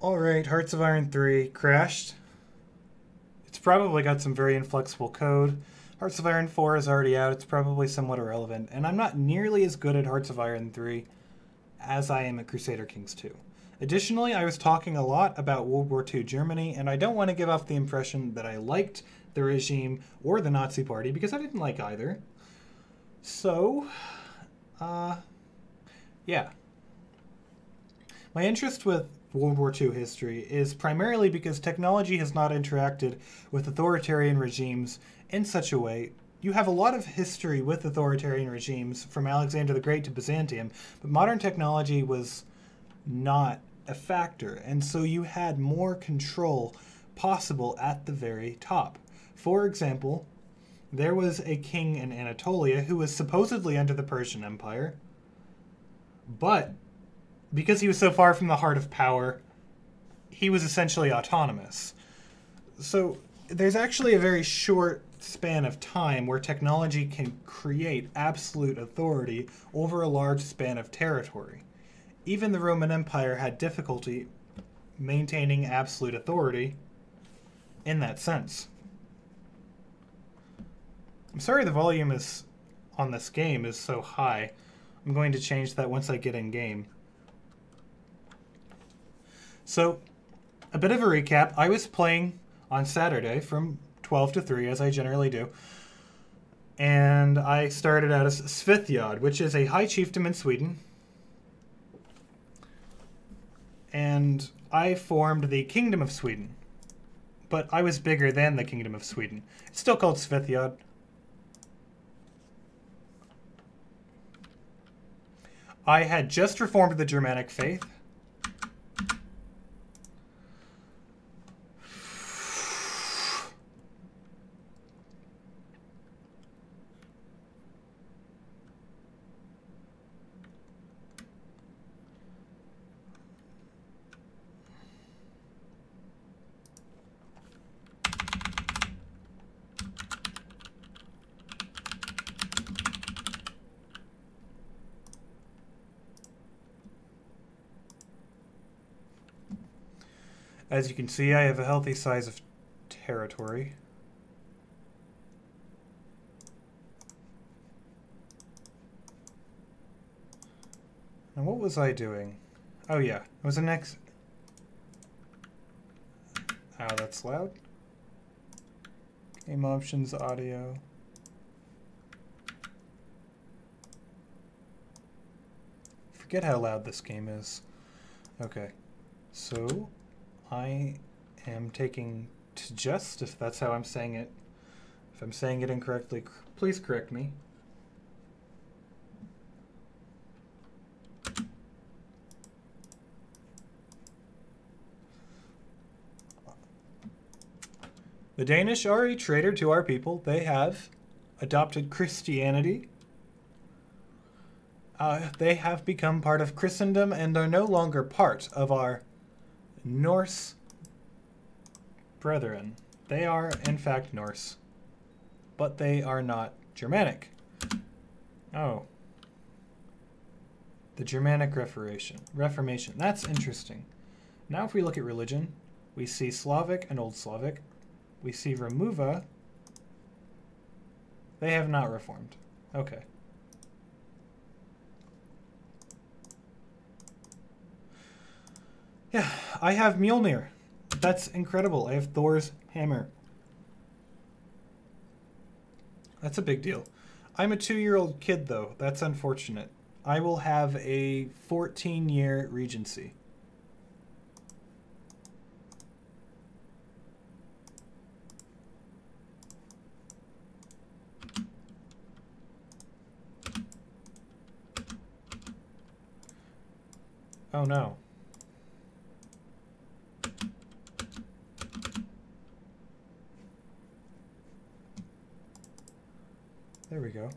Alright, Hearts of Iron 3 crashed. It's probably got some very inflexible code. Hearts of Iron 4 is already out. It's probably somewhat irrelevant. And I'm not nearly as good at Hearts of Iron 3 as I am at Crusader Kings II. Additionally, I was talking a lot about World War II Germany, and I don't want to give off the impression that I liked the regime or the Nazi Party, because I didn't like either. So, yeah. My interest with World War II history is primarily because technology has not interacted with authoritarian regimes in such a way. You have a lot of history with authoritarian regimes, from Alexander the Great to Byzantium, but modern technology was not a factor, and so you had more control possible at the very top. For example, there was a king in Anatolia who was supposedly under the Persian Empire, but because he was so far from the heart of power, he was essentially autonomous. So there's actually a very short span of time where technology can create absolute authority over a large span of territory. Even the Roman Empire had difficulty maintaining absolute authority in that sense. I'm sorry the volume is on this game is so high. I'm going to change that once I get in game. So, a bit of a recap. I was playing on Saturday from 12 to 3, as I generally do. And I started out as Svithjod, which is a high chiefdom in Sweden. And I formed the Kingdom of Sweden. But I was bigger than the Kingdom of Sweden. It's still called Svithjod. I had just reformed the Germanic faith. As you can see, I have a healthy size of territory. And what was I doing? Oh yeah, it was the next... Oh, that's loud. Game options, audio. Forget how loud this game is. Okay, so I am taking to just, if that's how I'm saying it. If I'm saying it incorrectly, please correct me. The Danish are a traitor to our people. They have adopted Christianity. They have become part of Christendom and are no longer part of our Norse brethren. They are, in fact, Norse. But they are not Germanic. Oh. The Germanic Reformation. That's interesting. Now if we look at religion, we see Slavic and Old Slavic. We see Remuva. They have not reformed. Okay. Yeah, I have Mjolnir. That's incredible. I have Thor's hammer. That's a big deal. I'm a 2-year-old kid, though. That's unfortunate. I will have a 14-year regency. Oh no. There we go.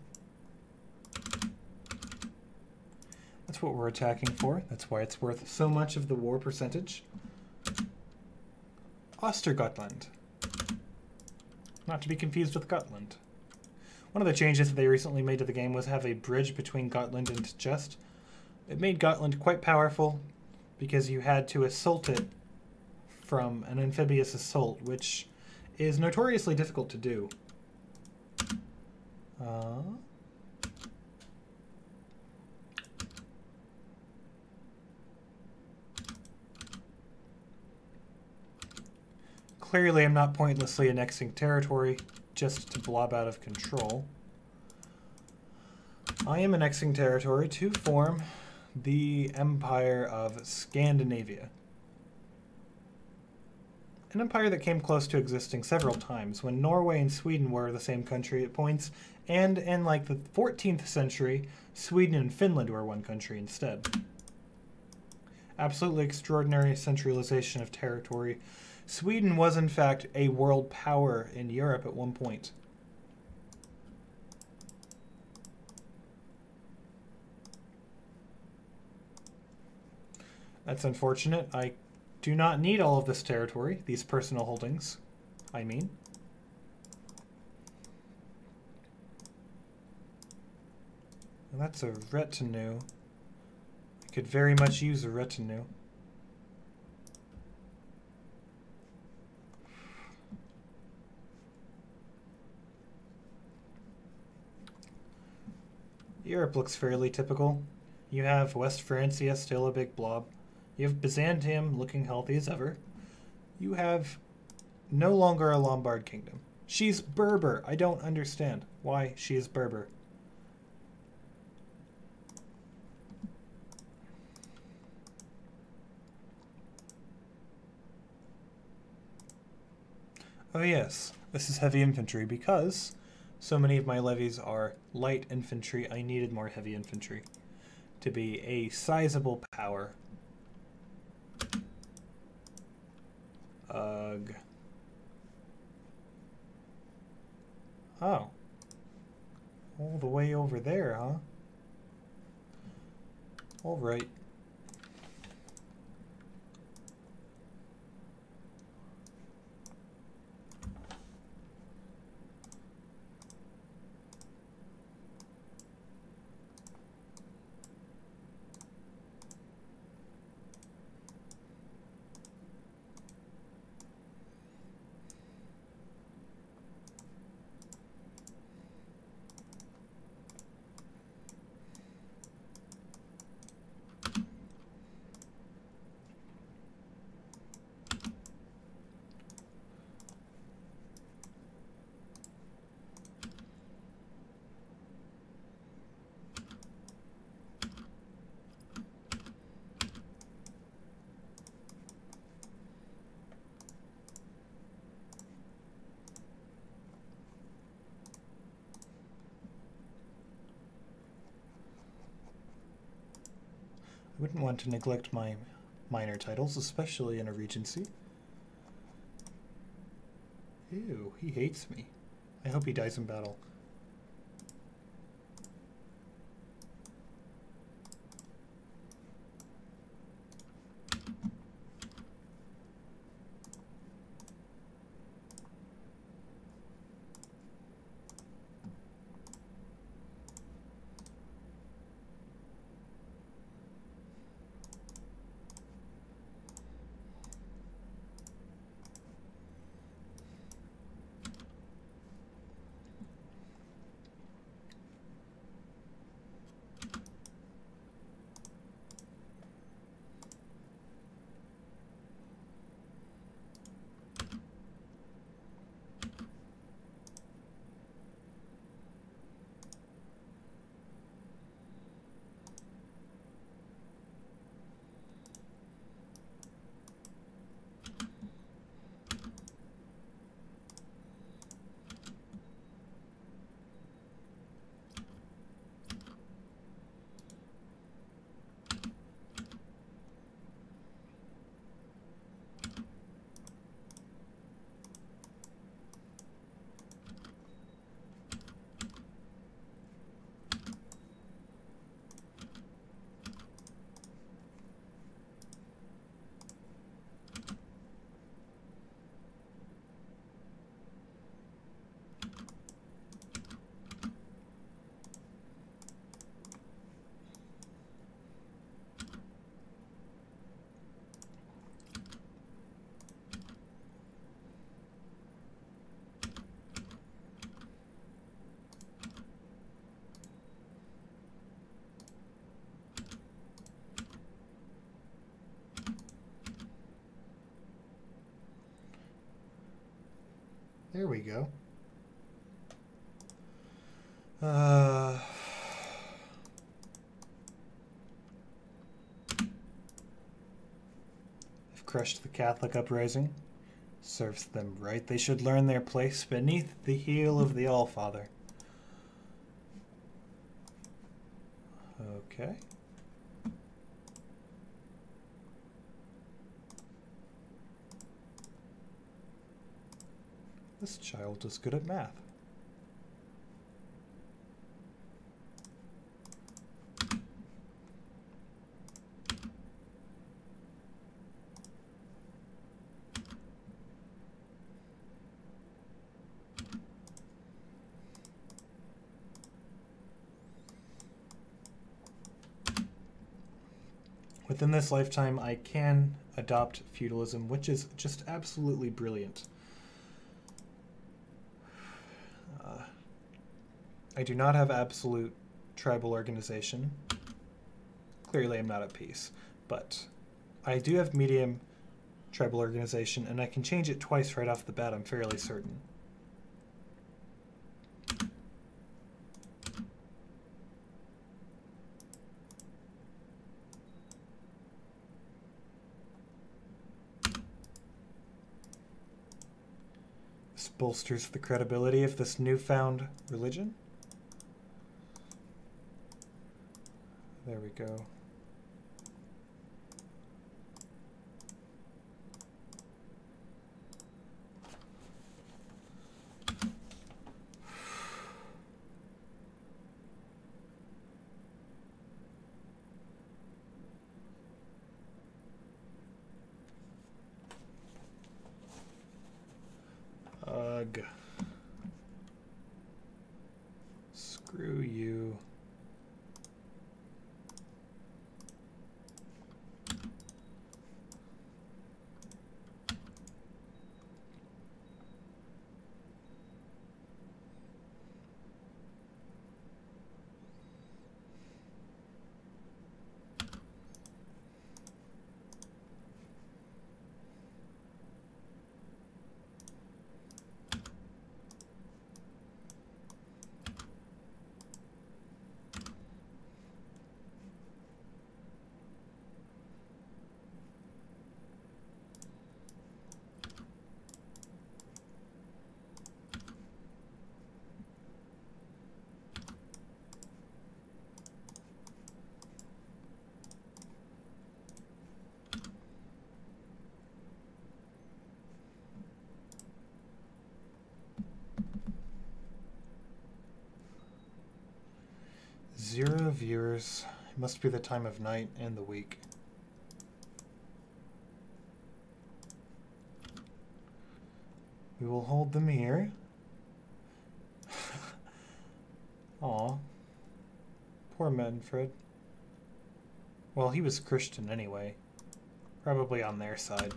That's what we're attacking for. That's why it's worth so much of the war percentage. Ostergotland. Not to be confused with Gotland. One of the changes that they recently made to the game was have a bridge between Gotland and Just. It made Gotland quite powerful because you had to assault it from an amphibious assault, which is notoriously difficult to do. Clearly, I'm not pointlessly annexing territory just to blob out of control. I am annexing territory to form the Empire of Scandinavia. An empire that came close to existing several times when Norway and Sweden were the same country at points, and in like the 14th century, Sweden and Finland were one country instead. Absolutely extraordinary centralization of territory. Sweden was in fact a world power in Europe at one point. That's unfortunate. I do not need all of this territory, these personal holdings, I mean. And that's a retinue. I could very much use a retinue. Europe looks fairly typical. You have West Francia, still a big blob. You have Byzantium, looking healthy as ever. You have no longer a Lombard kingdom. She's Berber. I don't understand why she is Berber. Oh yes, this is heavy infantry because so many of my levies are light infantry. I needed more heavy infantry to be a sizable power. Ugh. Oh. All the way over there, huh? All right. I wouldn't want to neglect my minor titles, especially in a regency. Ew, he hates me. I hope he dies in battle. There we go. I've crushed the Catholic uprising. Serves them right. They should learn their place beneath the heel of the Allfather. Okay. This child is good at math. Within this lifetime, I can adopt feudalism, which is just absolutely brilliant. I do not have absolute tribal organization. Clearly, I'm not at peace. But I do have medium tribal organization, and I can change it twice right off the bat, I'm fairly certain. This bolsters the credibility of this newfound religion. There we go. Ugh. Screw you. Zero viewers. It must be the time of night and the week. We will hold them here. Aw. Poor Manfred. Well, he was Christian anyway. Probably on their side.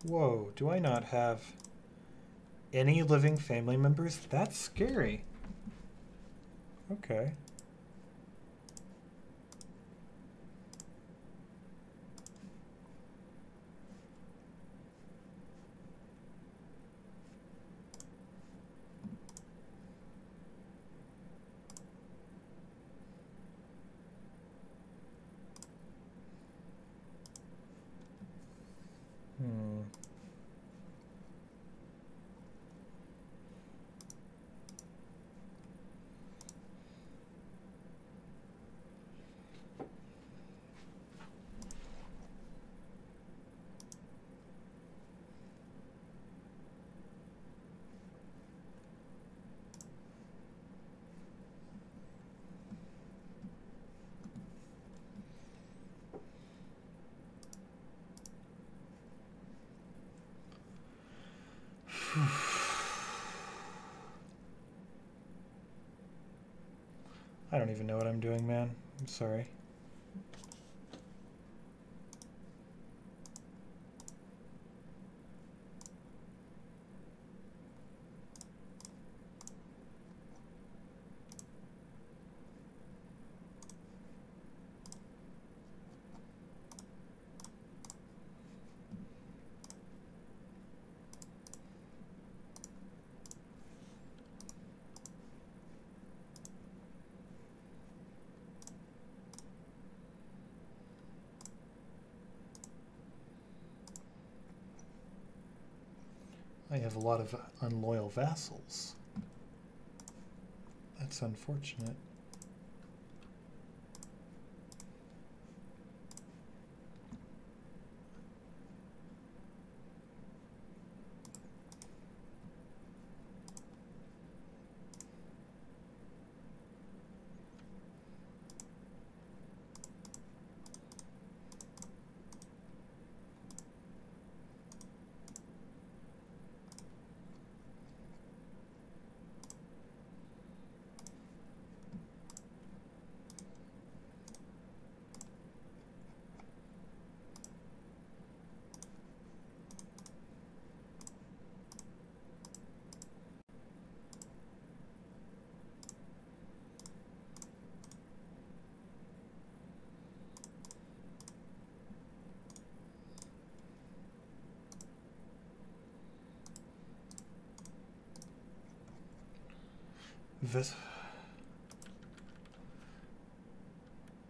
Whoa, do I not have any living family members? That's scary. Okay. I don't even know what I'm doing, man. I'm sorry. I have a lot of unloyal vassals. That's unfortunate.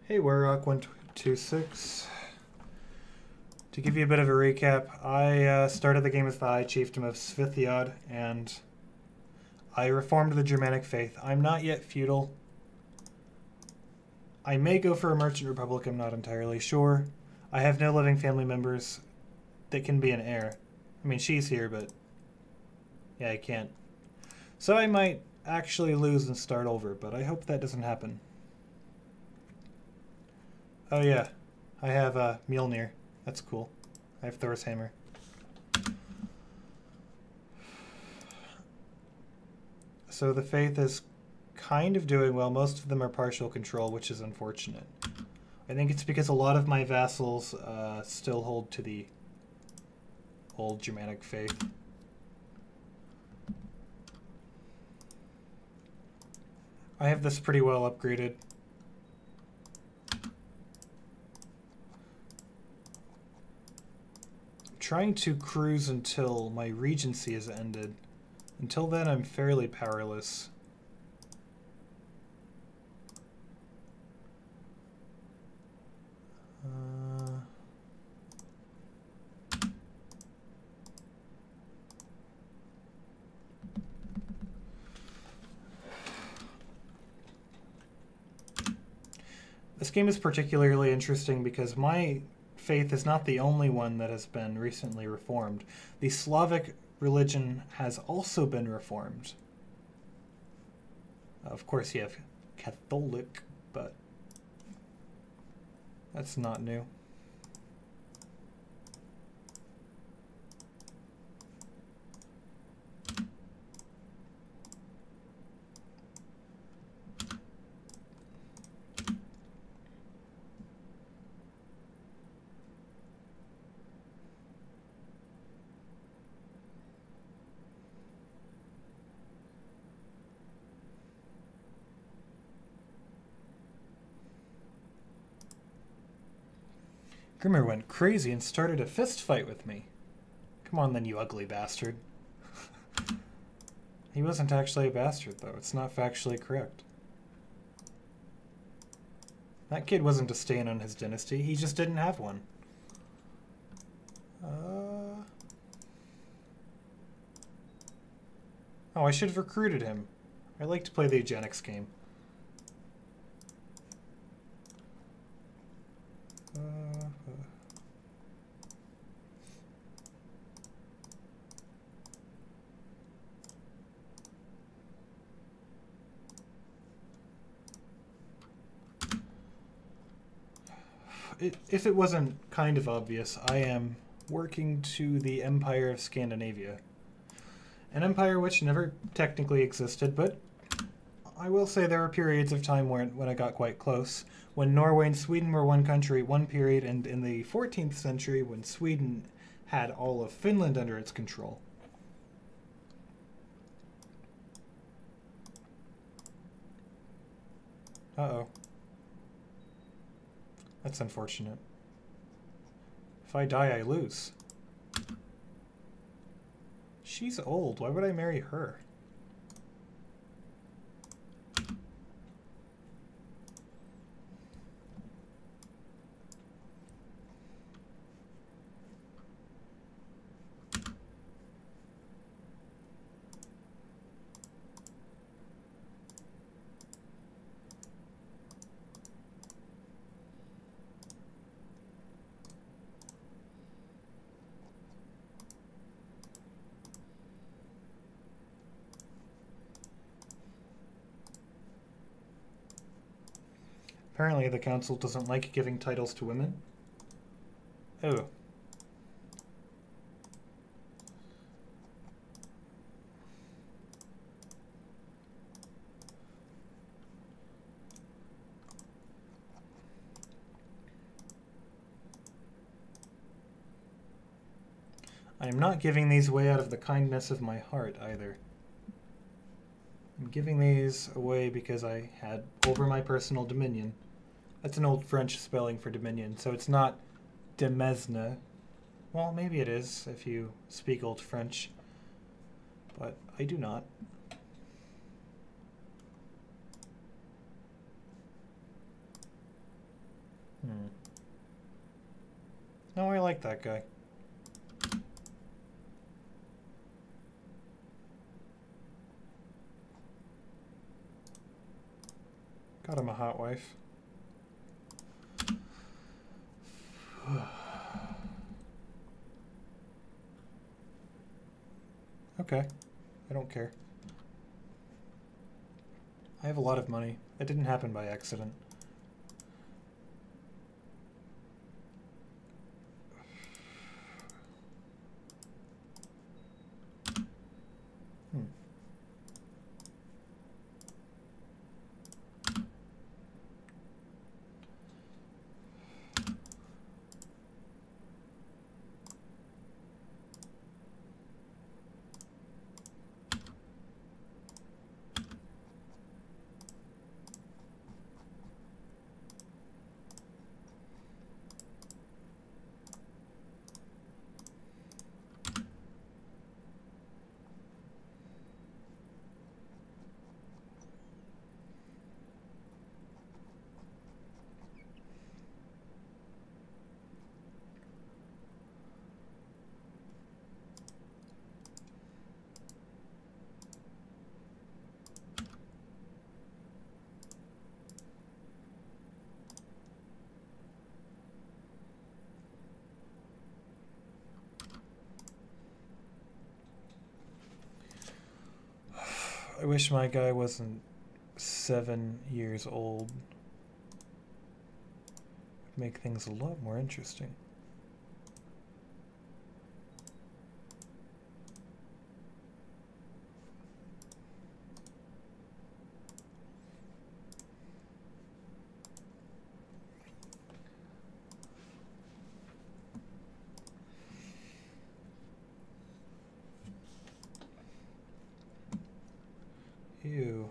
Hey, Warrock126. To give you a bit of a recap, I started the game as the High Chieftain of Svithiod, and I reformed the Germanic faith. I'm not yet feudal. I may go for a Merchant Republic, I'm not entirely sure. I have no living family members that can be an heir. I mean, she's here, but yeah, I can't. So I might actually lose and start over, but I hope that doesn't happen. Oh yeah, I have Mjolnir. That's cool. I have Thor's hammer. So the faith is kind of doing well. Most of them are partial control, which is unfortunate. I think it's because a lot of my vassals still hold to the old Germanic faith. I have this pretty well upgraded. I'm trying to cruise until my regency is ended. Until then, I'm fairly powerless. This game is particularly interesting because my faith is not the only one that has been recently reformed. The Slavic religion has also been reformed. Of course, you have Catholic, but that's not new. Grimmer went crazy and started a fist fight with me. Come on then, you ugly bastard. He wasn't actually a bastard, though. It's not factually correct. That kid wasn't a stain on his dynasty. He just didn't have one. Oh, I should have recruited him. I like to play the eugenics game. If it wasn't kind of obvious, I am working to the Empire of Scandinavia. An empire which never technically existed, but I will say there were periods of time when I got quite close. When Norway and Sweden were one country at one period, and in the 14th century when Sweden had all of Finland under its control. Uh-oh. That's unfortunate. If I die, I lose. She's old. Why would I marry her? Apparently the council doesn't like giving titles to women. Oh. I am not giving these away out of the kindness of my heart either. I'm giving these away because I had over my personal dominion. That's an old French spelling for dominion, so it's not demesne. Well, maybe it is if you speak Old French, but I do not. No, I like that guy. Got him a hot wife. Okay, I don't care. I have a lot of money. It didn't happen by accident. I wish my guy wasn't 7 years old. It'd make things a lot more interesting. Ew.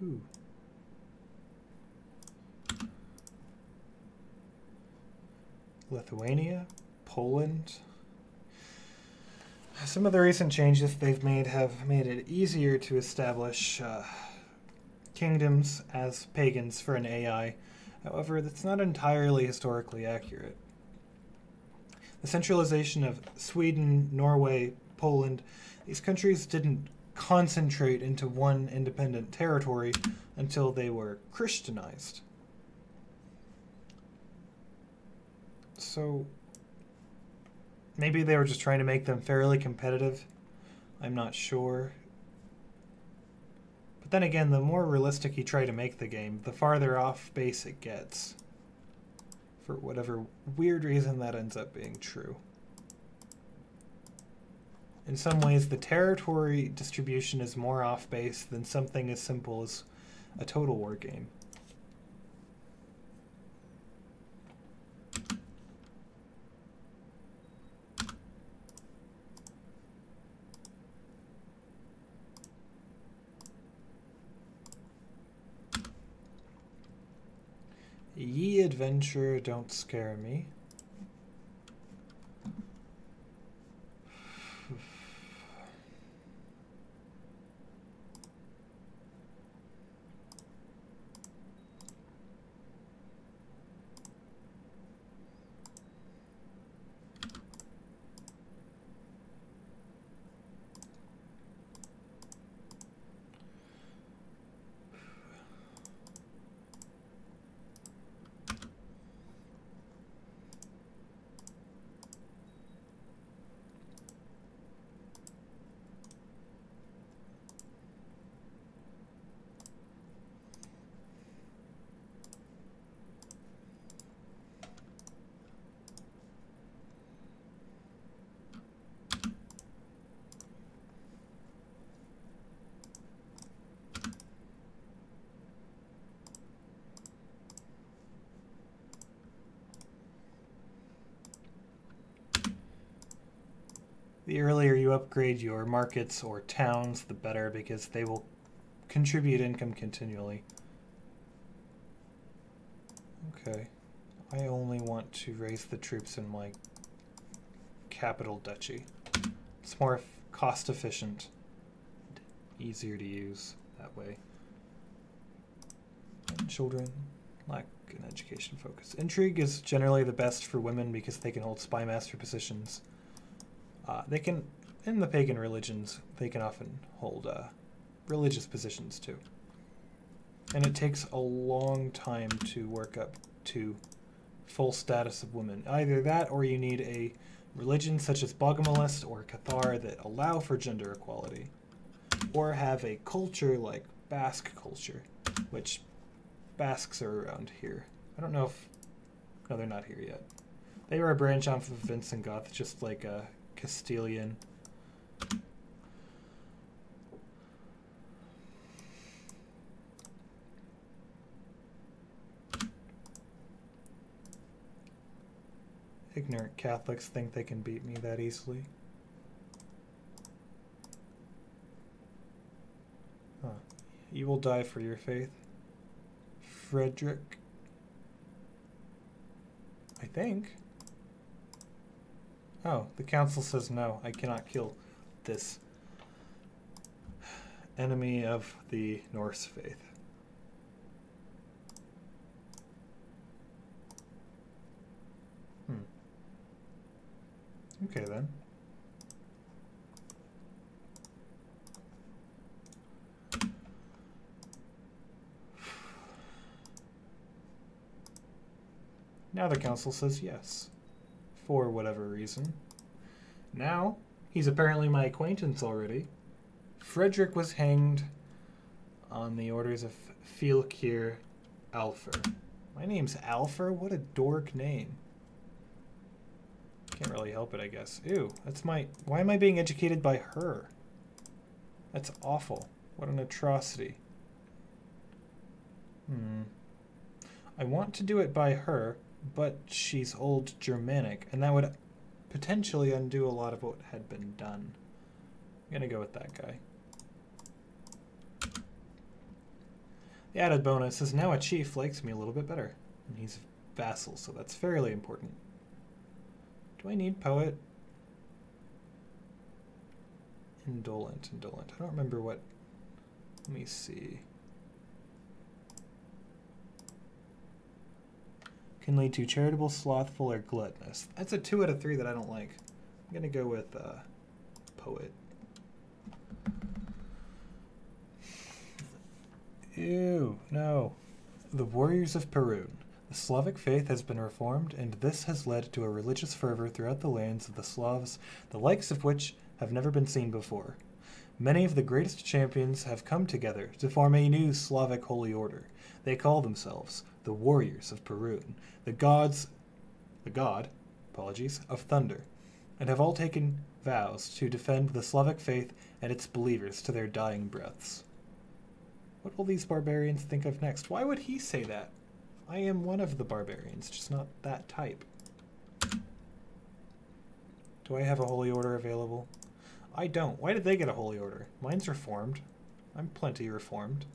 Ooh. Lithuania, Poland. Some of the recent changes they've made have made it easier to establish kingdoms as pagans for an AI. However, that's not entirely historically accurate. The centralization of Sweden, Norway, Poland, these countries didn't concentrate into one independent territory until they were Christianized. So maybe they were just trying to make them fairly competitive. I'm not sure. But then again, the more realistic you try to make the game, the farther off base it gets. For whatever weird reason that ends up being true. In some ways, the territory distribution is more off base than something as simple as a Total War game. Ye adventure, don't scare me. The earlier you upgrade your markets or towns, the better, because they will contribute income continually. Okay. I only want to raise the troops in my capital duchy. It's more cost efficient, easier to use that way. And children lack an education focus. Intrigue is generally the best for women because they can hold spy master positions. They can, in the pagan religions, they can often hold religious positions too. And it takes a long time to work up to full status of women. Either that or you need a religion such as Bogomolist or Cathar that allow for gender equality. Or have a culture like Basque culture, which Basques are around here. I don't know if... No, they're not here yet. They were a branch off of Visigoth, just like a Castilian. Ignorant Catholics think they can beat me that easily. Huh. You will die for your faith. Frederick. I think. Oh, the council says no, I cannot kill this enemy of the Norse faith. Okay then. Now the council says yes. For whatever reason. Now, he's apparently my acquaintance already. Frederick was hanged on the orders of Fylkir Alfer. My name's Alfer? What a dork name. Can't really help it, I guess. Ew, that's my... Why am I being educated by her? That's awful. What an atrocity. I want to do it by her, but she's old Germanic, and that would potentially undo a lot of what had been done. I'm gonna go with that guy. The added bonus is now a chief likes me a little bit better. And he's a vassal, so that's fairly important. Do I need poet? Indolent. I don't remember what... Let me see. Can lead to charitable, slothful, or gluttonous. That's a 2 out of 3 that I don't like. I'm gonna go with poet. Ew, no. The warriors of Perun. The Slavic faith has been reformed, and this has led to a religious fervor throughout the lands of the Slavs, the likes of which have never been seen before. Many of the greatest champions have come together to form a new Slavic holy order. They call themselves the Warriors of Perun, the god, of thunder, and have all taken vows to defend the Slavic faith and its believers to their dying breaths. What will these barbarians think of next? Why would he say that? I am one of the barbarians, just not that type. Do I have a holy order available? I don't. Why did they get a holy order? Mine's reformed. I'm plenty reformed.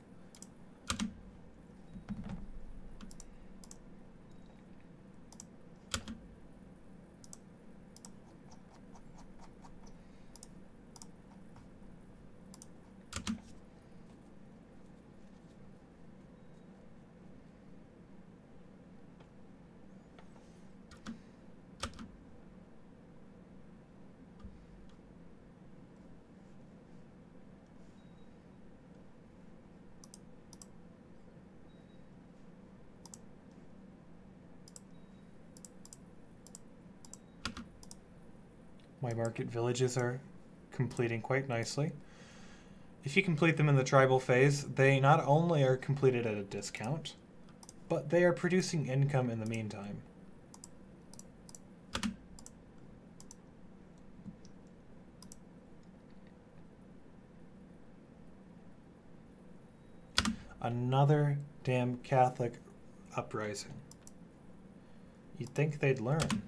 My market villages are completing quite nicely. If you complete them in the tribal phase, they not only are completed at a discount, but they are producing income in the meantime. Another damn Catholic uprising. You'd think they'd learn.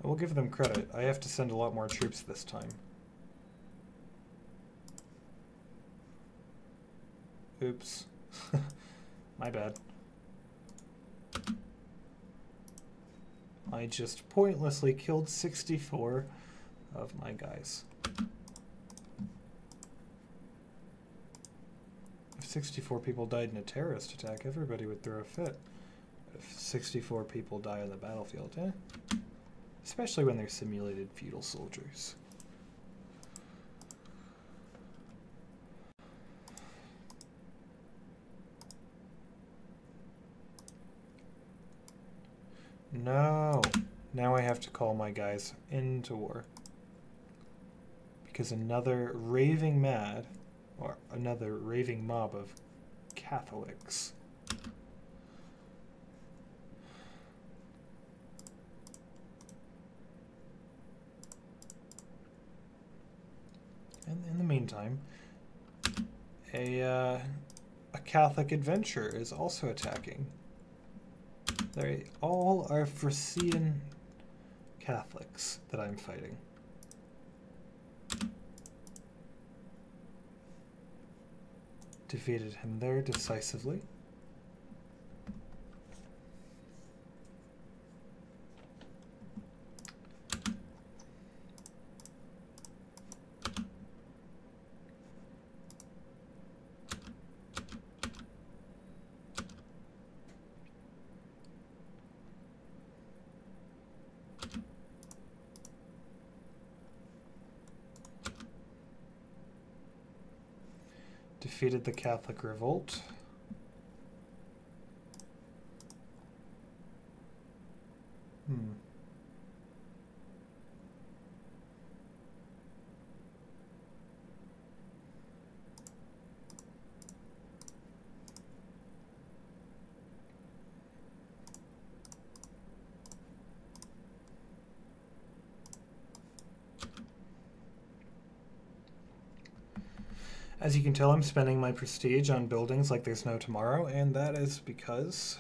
We'll give them credit. I have to send a lot more troops this time. Oops. My bad. I just pointlessly killed 64 of my guys. If 64 people died in a terrorist attack, everybody would throw a fit. If 64 people die on the battlefield, especially when they're simulated feudal soldiers. No. Now I have to call my guys into war. Because another raving mad, or another raving mob of Catholics and in the meantime, a Catholic adventurer is also attacking. They all are Frisian Catholics that I'm fighting. Defeated him there decisively. Defeated the Catholic revolt. As you can tell, I'm spending my prestige on buildings like there's no tomorrow, and that is because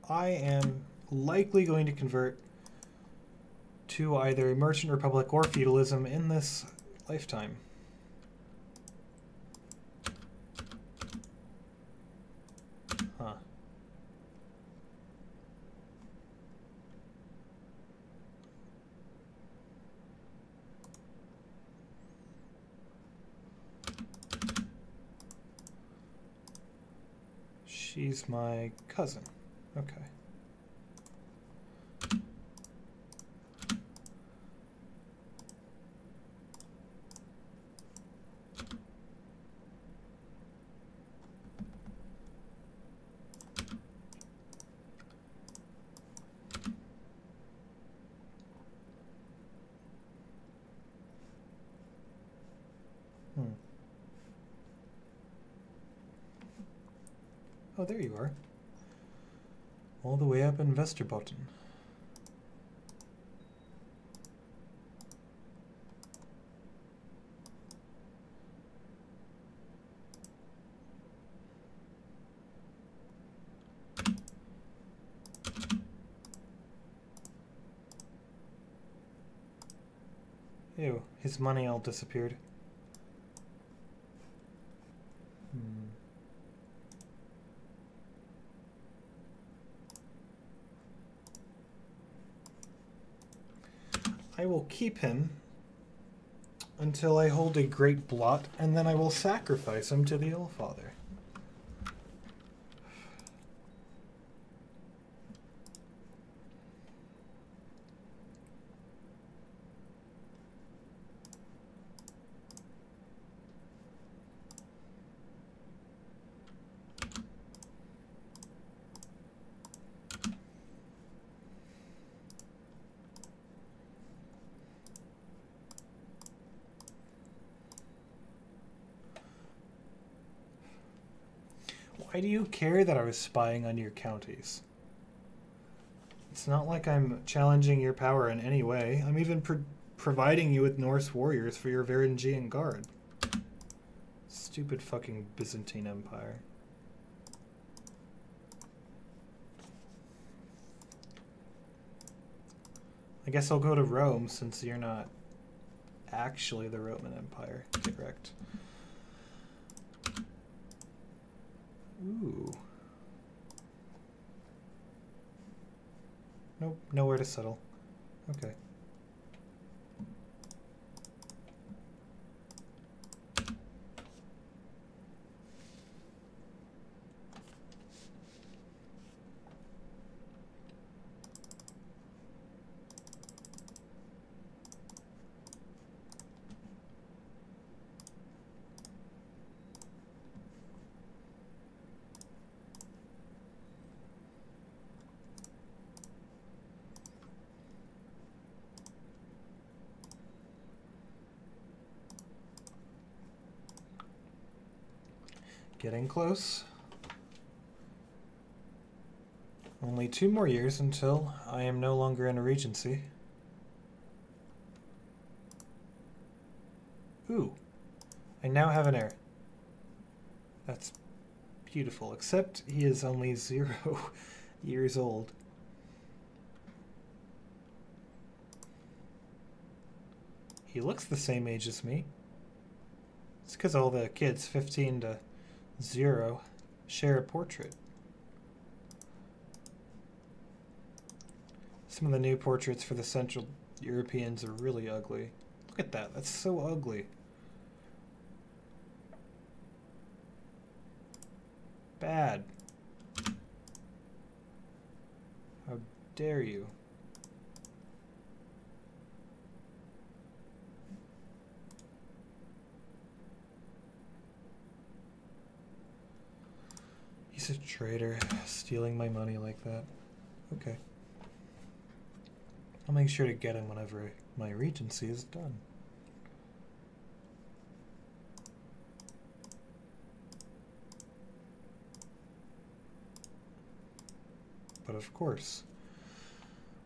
I am likely going to convert to either Merchant Republic or feudalism in this lifetime. Huh. She's my cousin. Okay. Oh, there you are. All the way up in Vesterbotten. Ew, his money all disappeared. I will keep him until I hold a great blot, and then I will sacrifice him to the Allfather. Why do you care that I was spying on your counties? It's not like I'm challenging your power in any way. I'm even providing you with Norse warriors for your Varangian Guard. Stupid fucking Byzantine Empire. I guess I'll go to Rome since you're not actually the Roman Empire. Correct. Ooh. Nope, nowhere to settle. Okay. Getting close. Only 2 more years until I am no longer in a regency. Ooh, I now have an heir. That's beautiful, except he is only 0 years old. He looks the same age as me. It's because all the kids 15 to 0 share a portrait. Some of the new portraits for the Central Europeans are really ugly. Look at that, that's so ugly. Bad. How dare you? He's a traitor, stealing my money like that. Okay. I'll make sure to get him whenever my regency is done. But of course,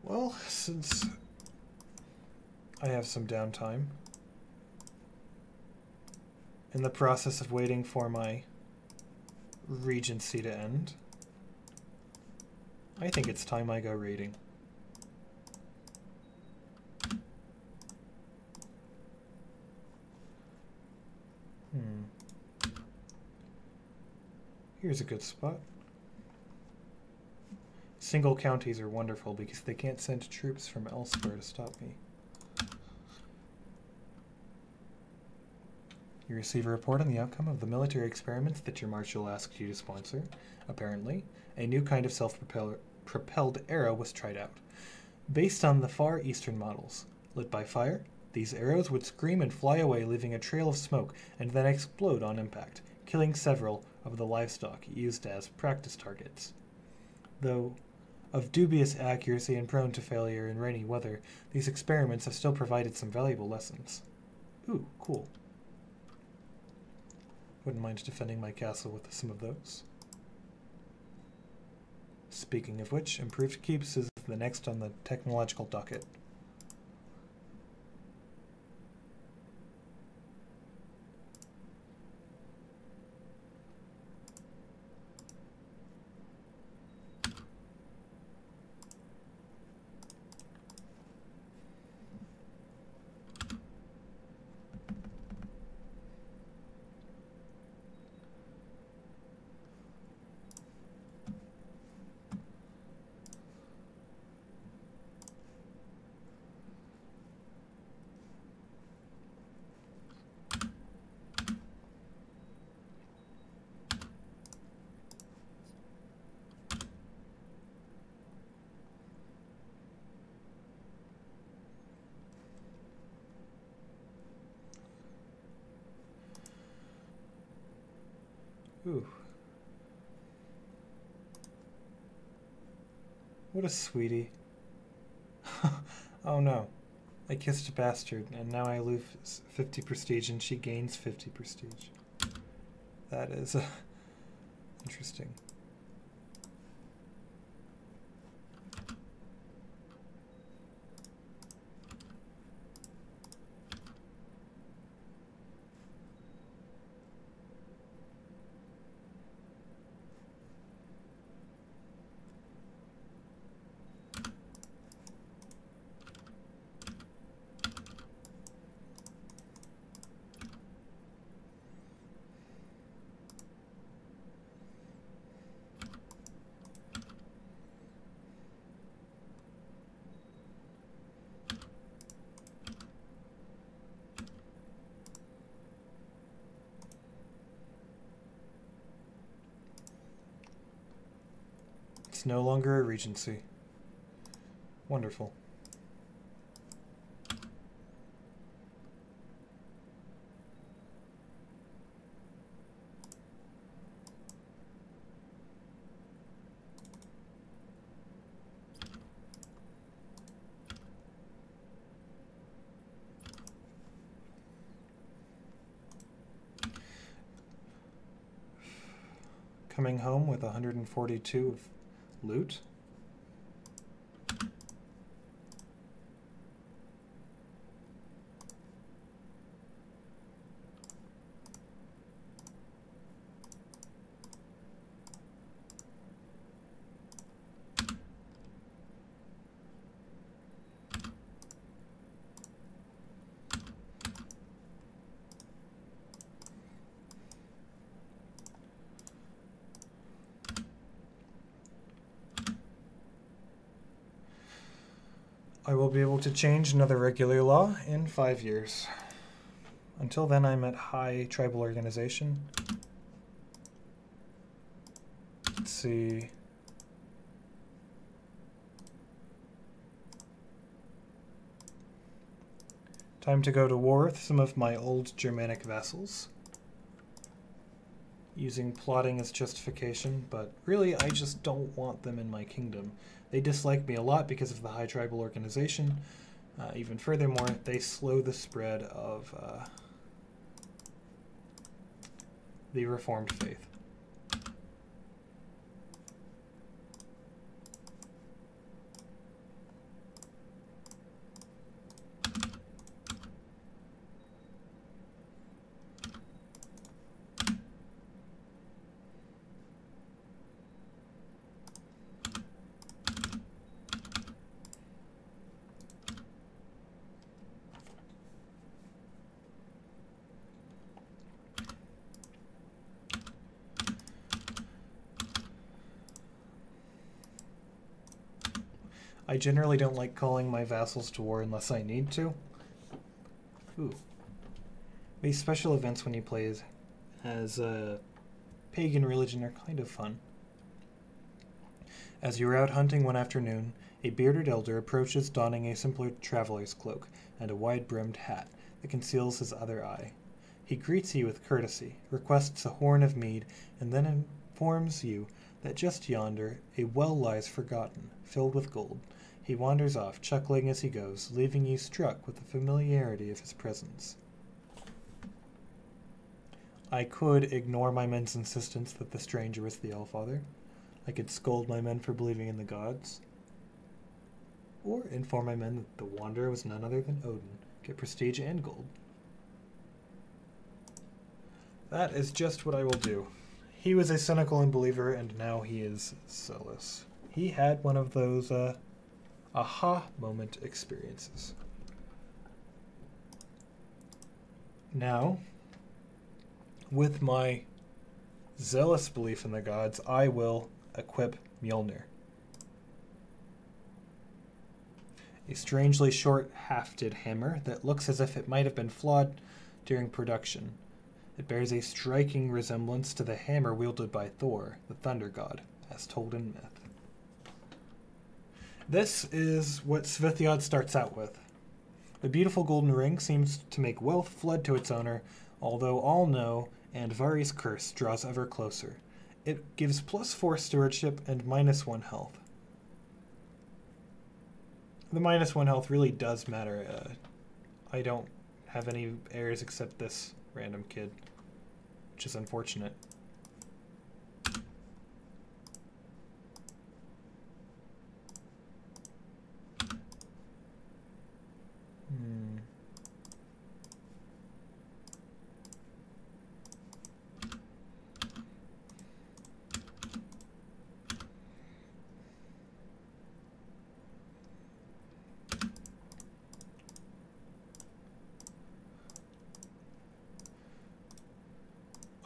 well, since I have some downtime in the process of waiting for my regency to end, I think it's time I go raiding. Here's a good spot. Single counties are wonderful because they can't send troops from elsewhere to stop me. You receive a report on the outcome of the military experiments that your marshal asked you to sponsor. Apparently, a new kind of self-propelled arrow was tried out. Based on the Far Eastern models. Lit by fire, these arrows would scream and fly away, leaving a trail of smoke, and then explode on impact, killing several of the livestock used as practice targets. Though of dubious accuracy and prone to failure in rainy weather, these experiments have still provided some valuable lessons. Ooh, cool. Wouldn't mind defending my castle with some of those. Speaking of which, improved keeps is the next on the technological docket. Ooh. What a sweetie. Oh no. I kissed a bastard, and now I lose 50 prestige and she gains 50 prestige. That is interesting. It's no longer a regency. Wonderful. Coming home with 142 of loot. I will be able to change another regular law in 5 years. Until then, I'm at high tribal organization. Let's see. Time to go to war with some of my old Germanic vassals. Using plotting as justification, but really I just don't want them in my kingdom. They dislike me a lot because of the high tribal organization. Even furthermore, they slow the spread of the Reformed faith. I generally don't like calling my vassals to war unless I need to. Ooh. These special events when you play as a pagan religion are kind of fun. As you are out hunting one afternoon, a bearded elder approaches donning a simpler traveler's cloak and a wide-brimmed hat that conceals his other eye. He greets you with courtesy, requests a horn of mead, and then informs you that just yonder a well lies forgotten, filled with gold. He wanders off, chuckling as he goes, leaving you struck with the familiarity of his presence. I could ignore my men's insistence that the stranger was the Allfather. I could scold my men for believing in the gods. Or inform my men that the wanderer was none other than Odin, get prestige and gold. That is just what I will do. He was a cynical unbeliever, and now he is zealous. He had one of those aha moment experiences. Now, with my zealous belief in the gods, I will equip Mjolnir. A strangely short-hafted hammer that looks as if it might have been flawed during production. It bears a striking resemblance to the hammer wielded by Thor, the thunder god, as told in myth. This is what Svithiod starts out with. The beautiful golden ring seems to make wealth flood to its owner, although all know and Vari's curse draws ever closer. It gives +4 stewardship and -1 health. The -1 health really does matter. I don't have any heirs except this random kid, which is unfortunate.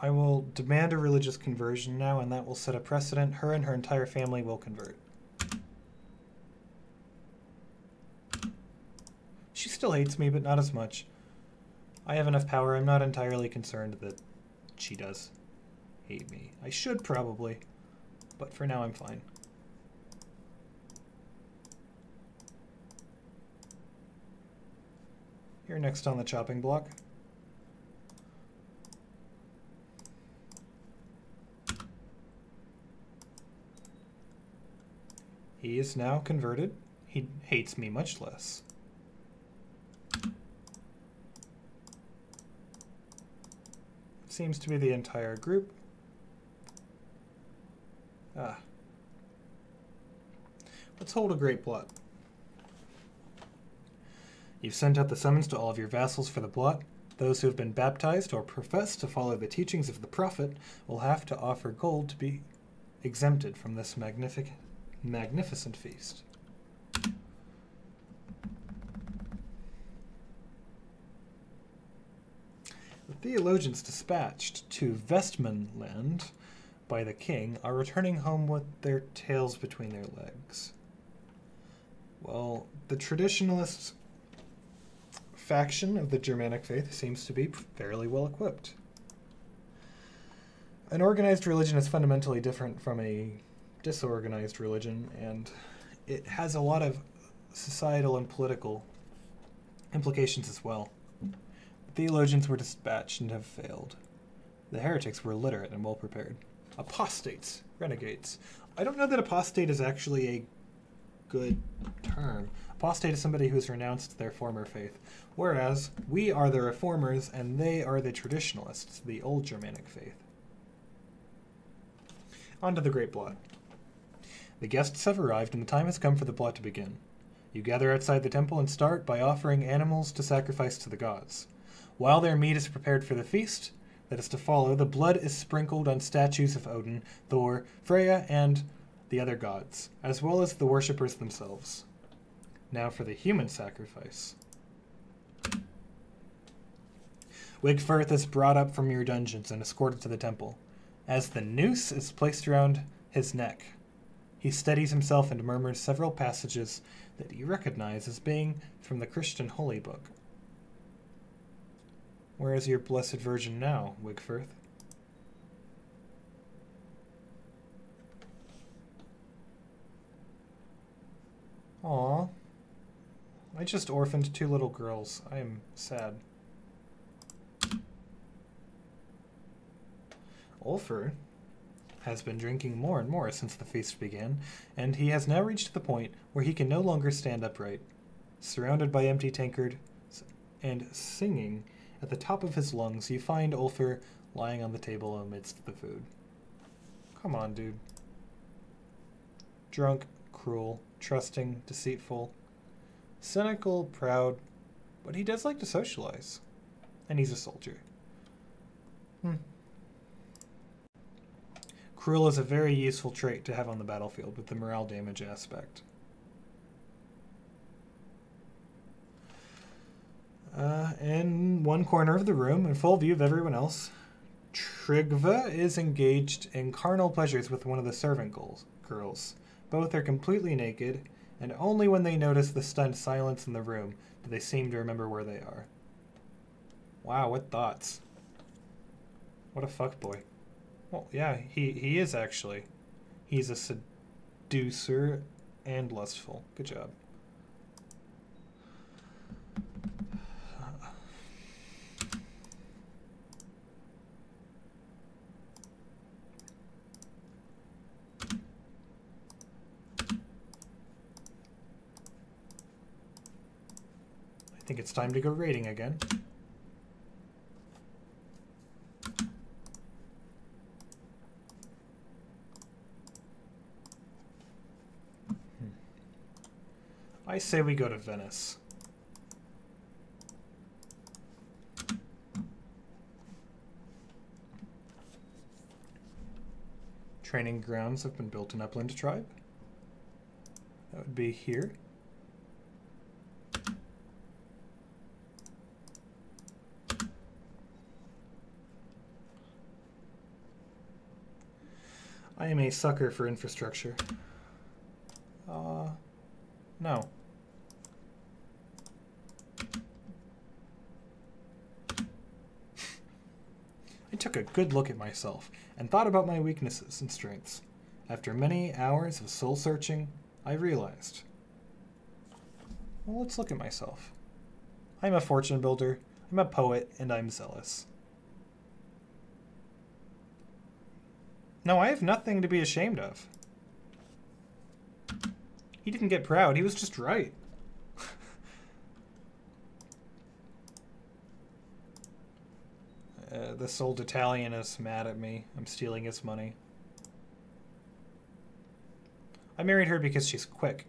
I will demand a religious conversion now, and that will set a precedent. Her and her entire family will convert. She still hates me, but not as much. I have enough power. I'm not entirely concerned that she does hate me. I should probably, but for now I'm fine. You're next on the chopping block. He is now converted. He hates me much less. Seems to be the entire group. Let's hold a great blot. You've sent out the summons to all of your vassals for the blot. Those who have been baptized or profess to follow the teachings of the prophet will have to offer gold to be exempted from this magnificent feast. The theologians dispatched to Vestmanland by the king are returning home with their tails between their legs. Well, the traditionalist faction of the Germanic faith seems to be fairly well equipped. An organized religion is fundamentally different from a disorganized religion, and it has a lot of societal and political implications as well. The theologians were dispatched and have failed. The heretics were literate and well prepared. Apostates, renegades. I don't know that apostate is actually a good term. Apostate is somebody who has renounced their former faith, whereas we are the reformers and they are the traditionalists, the old Germanic faith. On to the Great Blot. The guests have arrived and the time has come for the blot to begin. You gather outside the temple and start by offering animals to sacrifice to the gods. While their meat is prepared for the feast that is to follow, the blood is sprinkled on statues of Odin, Thor, Freya, and the other gods, as well as the worshippers themselves. Now for the human sacrifice. Wigfirth is brought up from your dungeons and escorted to the temple. As the noose is placed around his neck, He steadies himself and murmurs several passages that you recognize as being from the Christian Holy Book. Where is your Blessed Virgin now, Wigforth? Aw. I just orphaned 2 little girls. I am sad. Ulfr has been drinking more and more since the feast began, and he has now reached the point where he can no longer stand upright. Surrounded by empty tankards and singing at the top of his lungs, you find Ulfr lying on the table amidst the food. Come on, dude. Drunk, cruel, trusting, deceitful, cynical, proud, but he does like to socialize. And he's a soldier. Cruel is a very useful trait to have on the battlefield with the morale damage aspect. In one corner of the room, in full view of everyone else, Tryggva is engaged in carnal pleasures with one of the servant girls. Both are completely naked, and only when they notice the stunned silence in the room do they seem to remember where they are. Wow, what thoughts? What a fuckboy. Well, yeah, he is actually. He's a seducer and lustful. Good job. I think it's time to go raiding again. I say we go to Venice. Training grounds have been built in Upland Tribe. That would be here. I am a sucker for infrastructure. No. I took a good look at myself and thought about my weaknesses and strengths. After many hours of soul searching, I realized. Well, let's look at myself. I'm a fortune builder, I'm a poet, and I'm zealous. No, I have nothing to be ashamed of. He didn't get proud, he was just right. This old Italian is mad at me. I'm stealing his money. I married her because she's quick.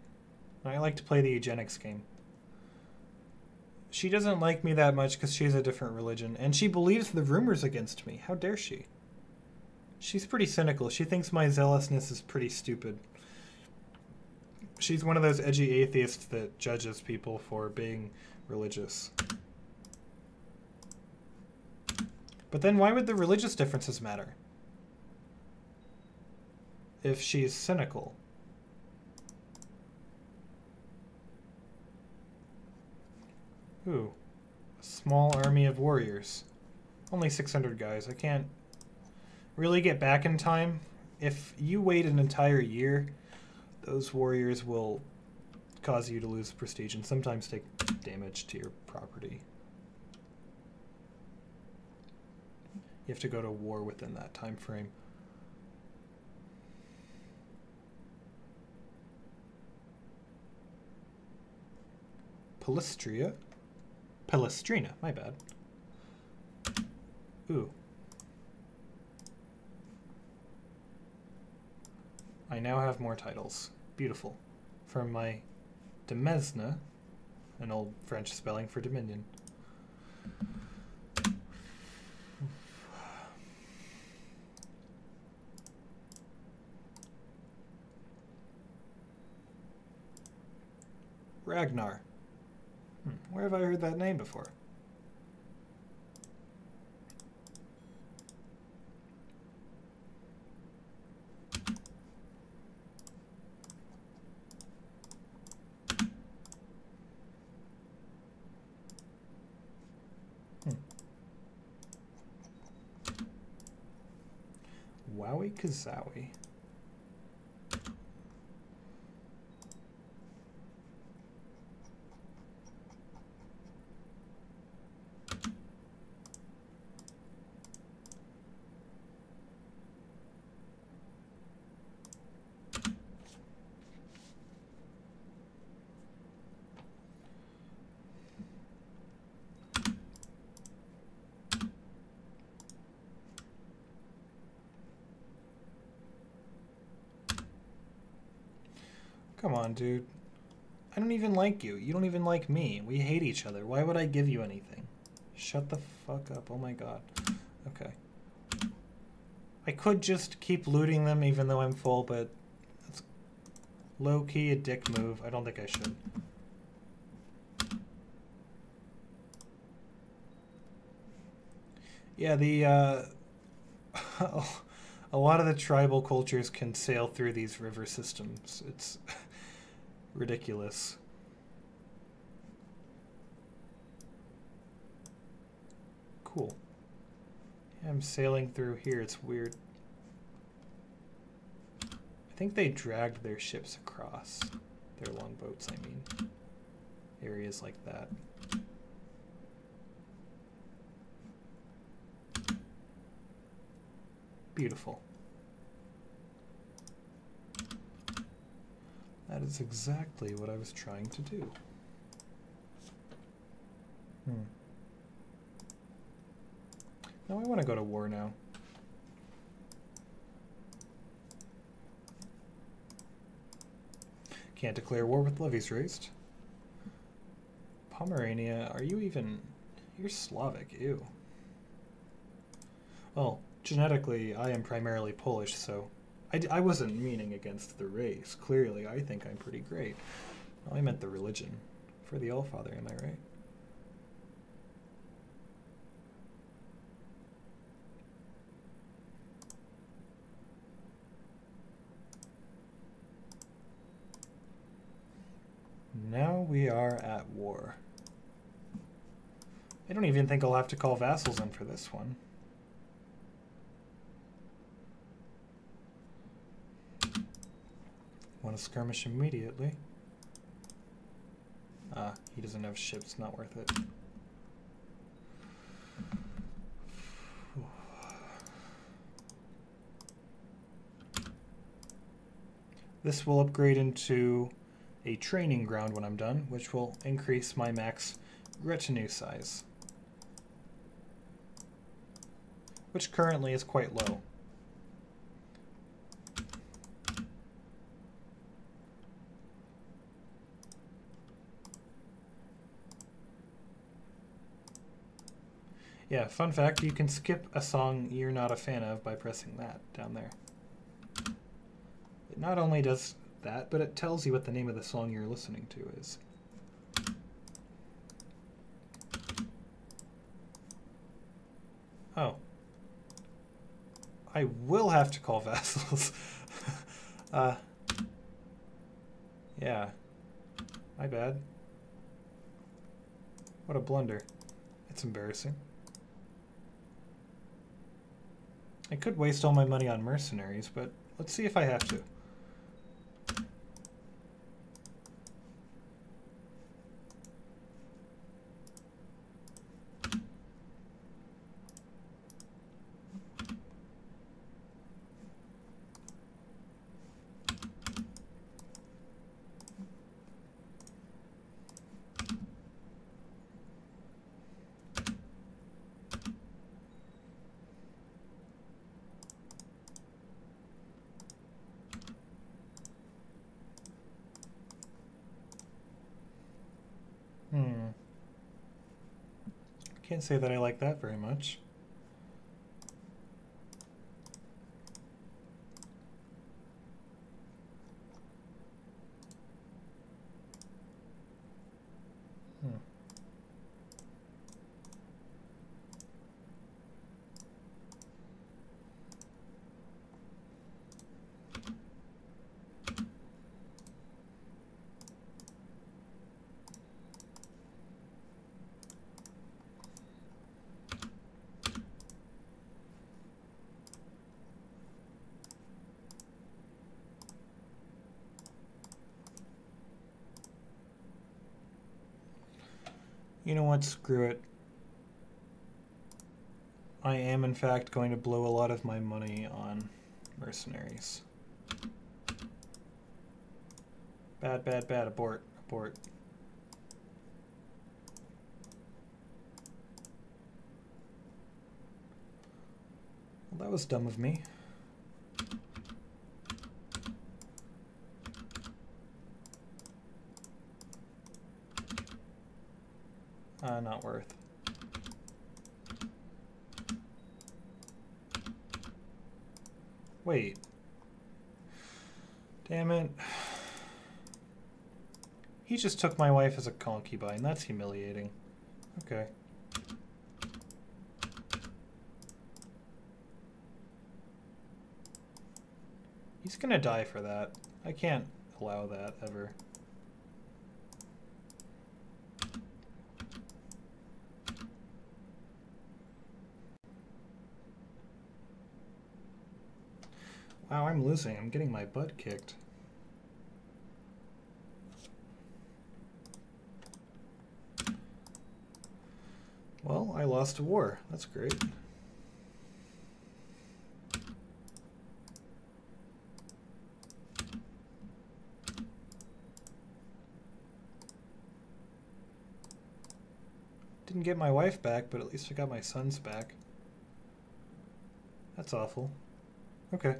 I like to play the eugenics game. She doesn't like me that much because she has a different religion, and she believes the rumors against me. How dare she? She's pretty cynical. She thinks my zealousness is pretty stupid. She's one of those edgy atheists that judges people for being religious. But then why would the religious differences matter? If she's cynical. Ooh. A small army of warriors. Only 600 guys. I can't really get back in time. If you wait an entire year, those warriors will cause you to lose prestige and sometimes take damage to your property. You have to go to war within that time frame. Palestrina, my bad. Ooh. I now have more titles. Beautiful. From my Demesne, an old French spelling for Dominion. Ragnar. Where have I heard that name before? Wowie Kazowie. Come on, dude. I don't even like you. You don't even like me. We hate each other. Why would I give you anything? Shut the fuck up. Oh my god. Okay. I could just keep looting them even though I'm full, but that's low-key a dick move. I don't think I should. Yeah, the, a lot of the tribal cultures can sail through these river systems. It's ridiculous. Cool. Yeah, I'm sailing through here. It's weird. I think they dragged their ships across. Their longboats, I mean. Areas like that. Beautiful. That is exactly what I was trying to do. No, I want to go to war now. Can't declare war with levies raised. Pomerania, are you even... You're Slavic, ew. Well, genetically, I am primarily Polish, so... I wasn't meaning against the race. Clearly, I think I'm pretty great. No, I meant the religion. For the Allfather, am I right? Now we are at war. I don't even think I'll have to call vassals in for this one. Want to skirmish immediately. Ah, he doesn't have ships, not worth it. This will upgrade into a training ground when I'm done, which will increase my max retinue size, which currently is quite low. Yeah, fun fact, you can skip a song you're not a fan of by pressing that down there. It not only does that, but it tells you what the name of the song you're listening to is. Oh. I will have to call vassals. Yeah. My bad. What a blunder. It's embarrassing. I could waste all my money on mercenaries, but let's see if I have to. Can't say that I like that very much. You know what? Screw it. I am, in fact, going to blow a lot of my money on mercenaries. Bad, bad, bad. Abort. Abort. Well, that was dumb of me. Not worth. Wait. Damn it. He just took my wife as a concubine. That's humiliating. Okay. He's gonna die for that. I can't allow that ever. Wow, I'm losing. I'm getting my butt kicked. Well, I lost a war. That's great. Didn't get my wife back, but at least I got my sons back. That's awful. Okay.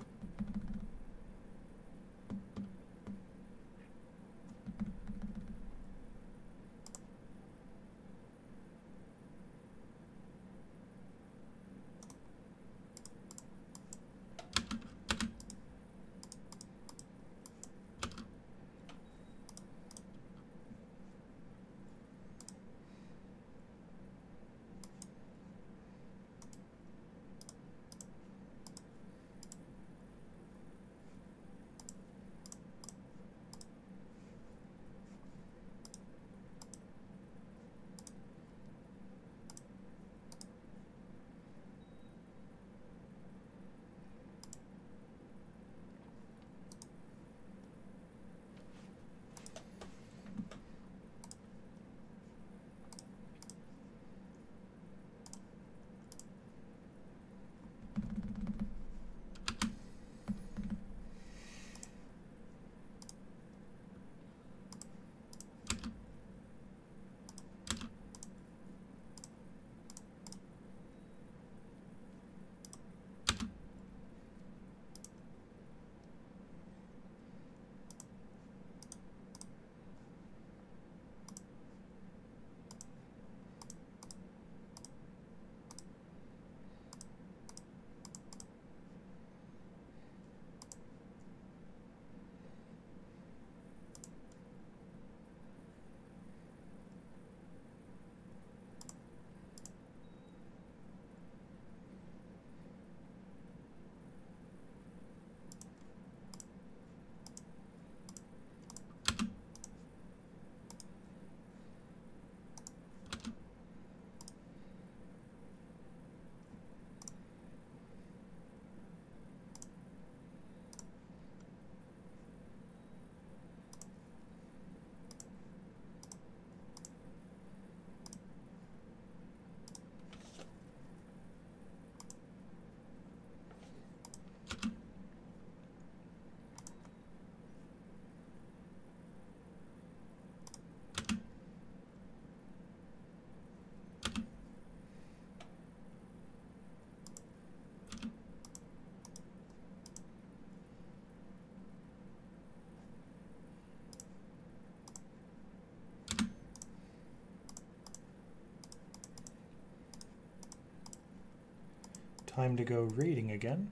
Time to go reading again,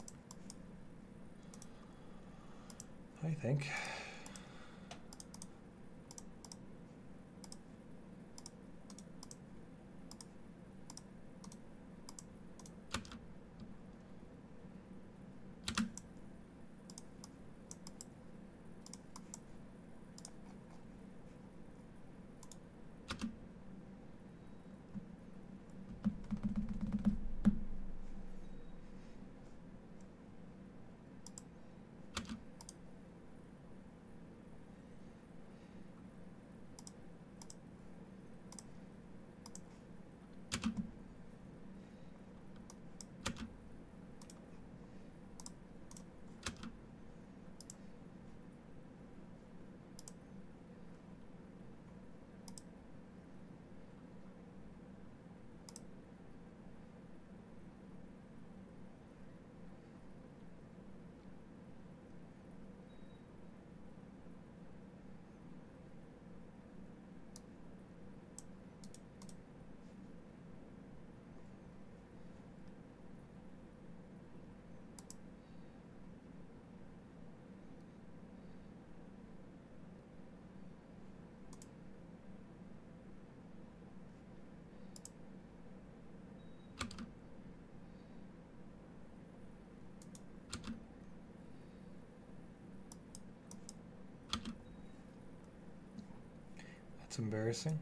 I think. That's embarrassing.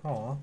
Aw.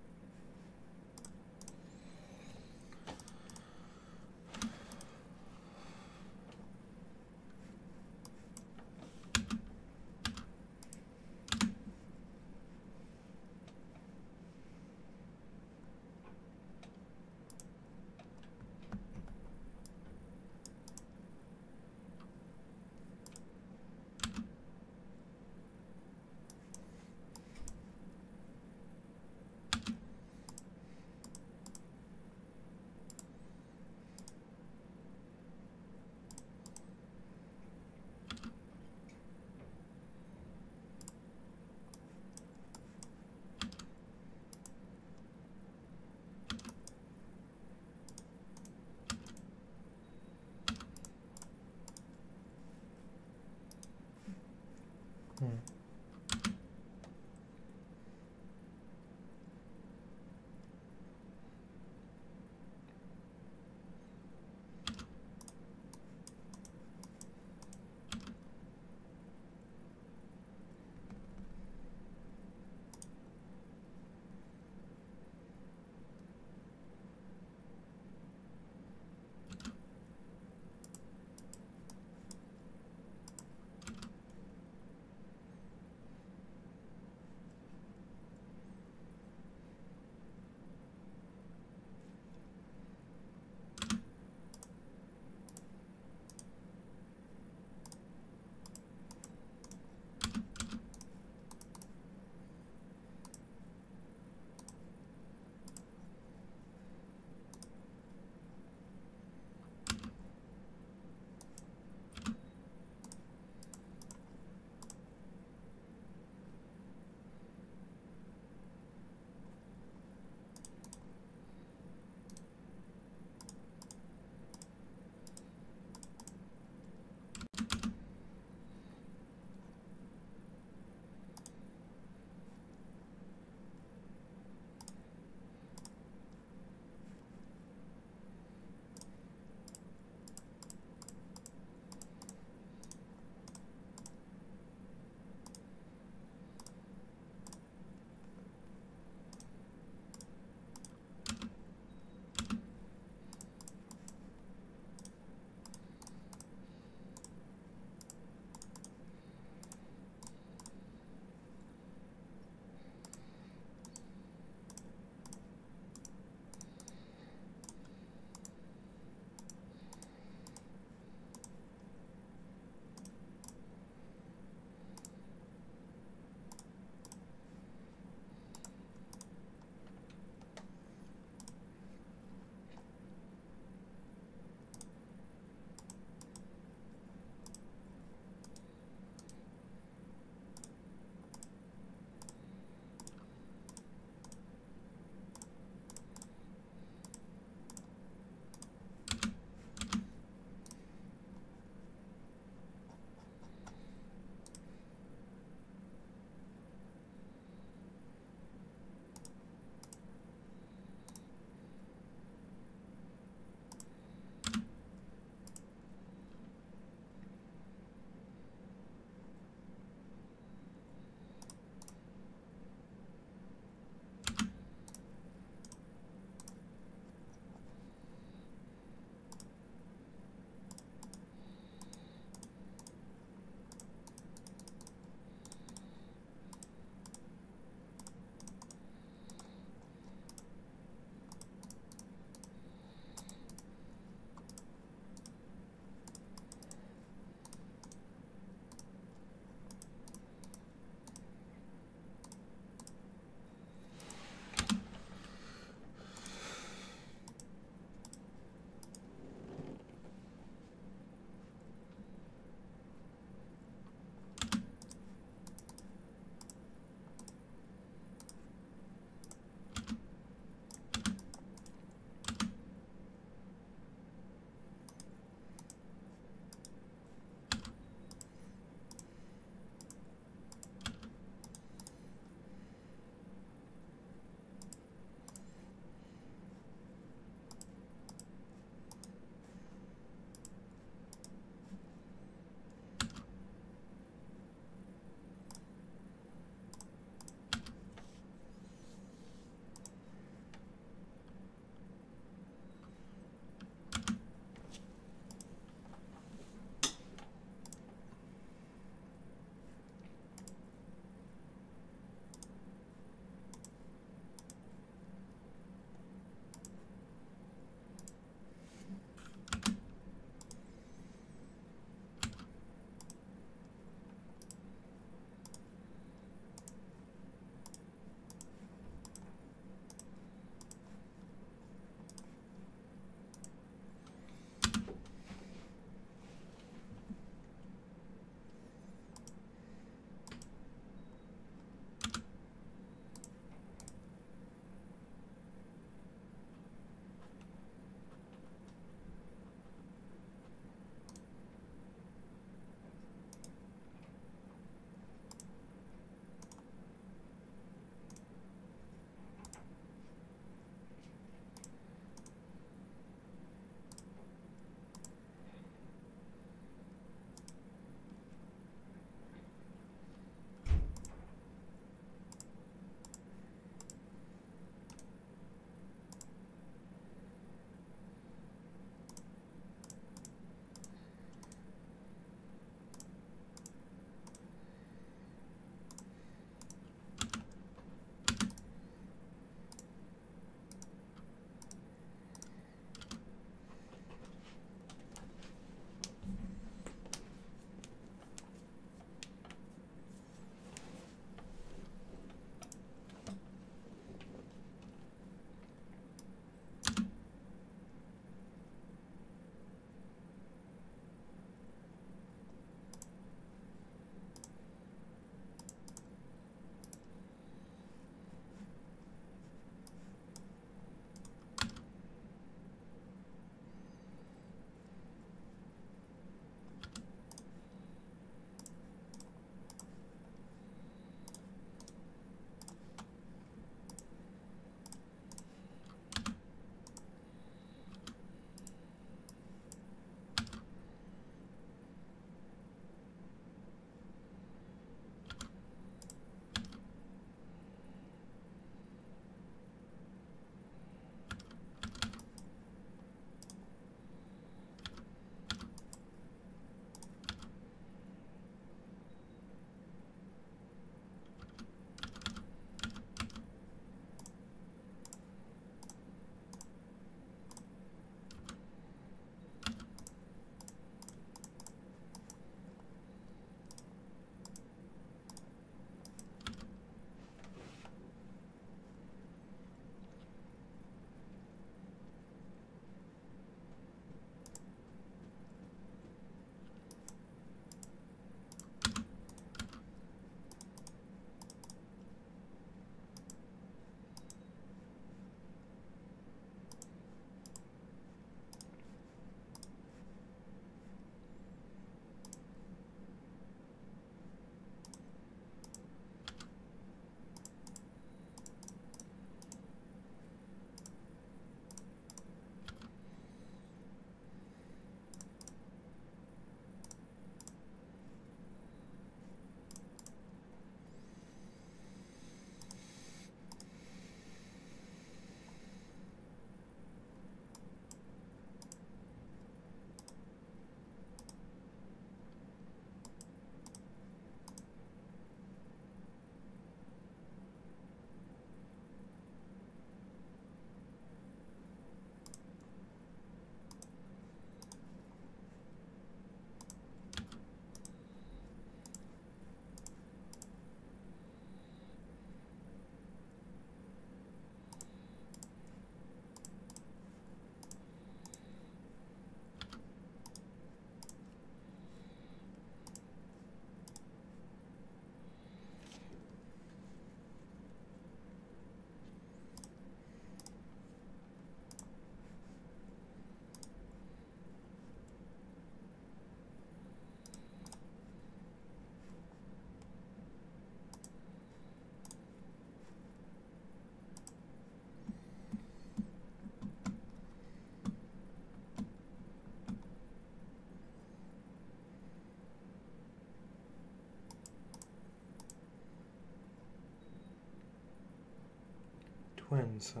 twins, huh?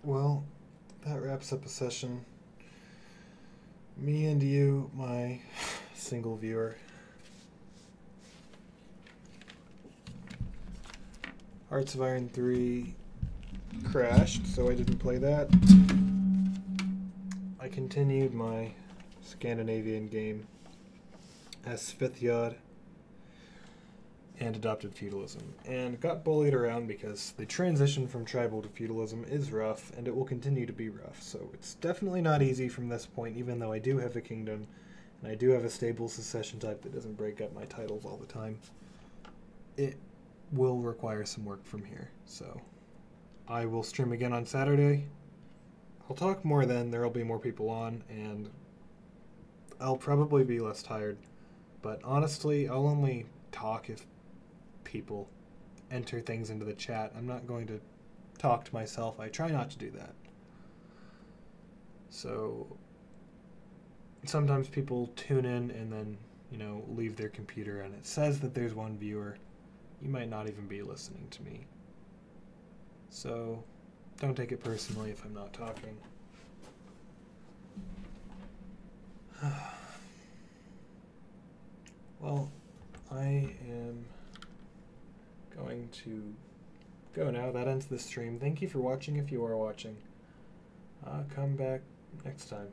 Well, that wraps up a session. Me and you, my single viewer. Hearts of Iron 3 crashed, so I didn't play that. I continued my Scandinavian game as Svithjod and adopted feudalism, and got bullied around because the transition from tribal to feudalism is rough, and it will continue to be rough. So it's definitely not easy from this point, even though I do have a kingdom, and I do have a stable succession type that doesn't break up my titles all the time. It will require some work from here, so I will stream again on Saturday. I'll talk more then, there'll be more people on, and I'll probably be less tired. But honestly, I'll only talk if people enter things into the chat. I'm not going to talk to myself. I try not to do that. So sometimes people tune in and then, leave their computer and it says that there's one viewer. You might not even be listening to me. So don't take it personally if I'm not talking. Well, I am going to go now. That ends the stream. Thank you for watching if you are watching. Come back next time.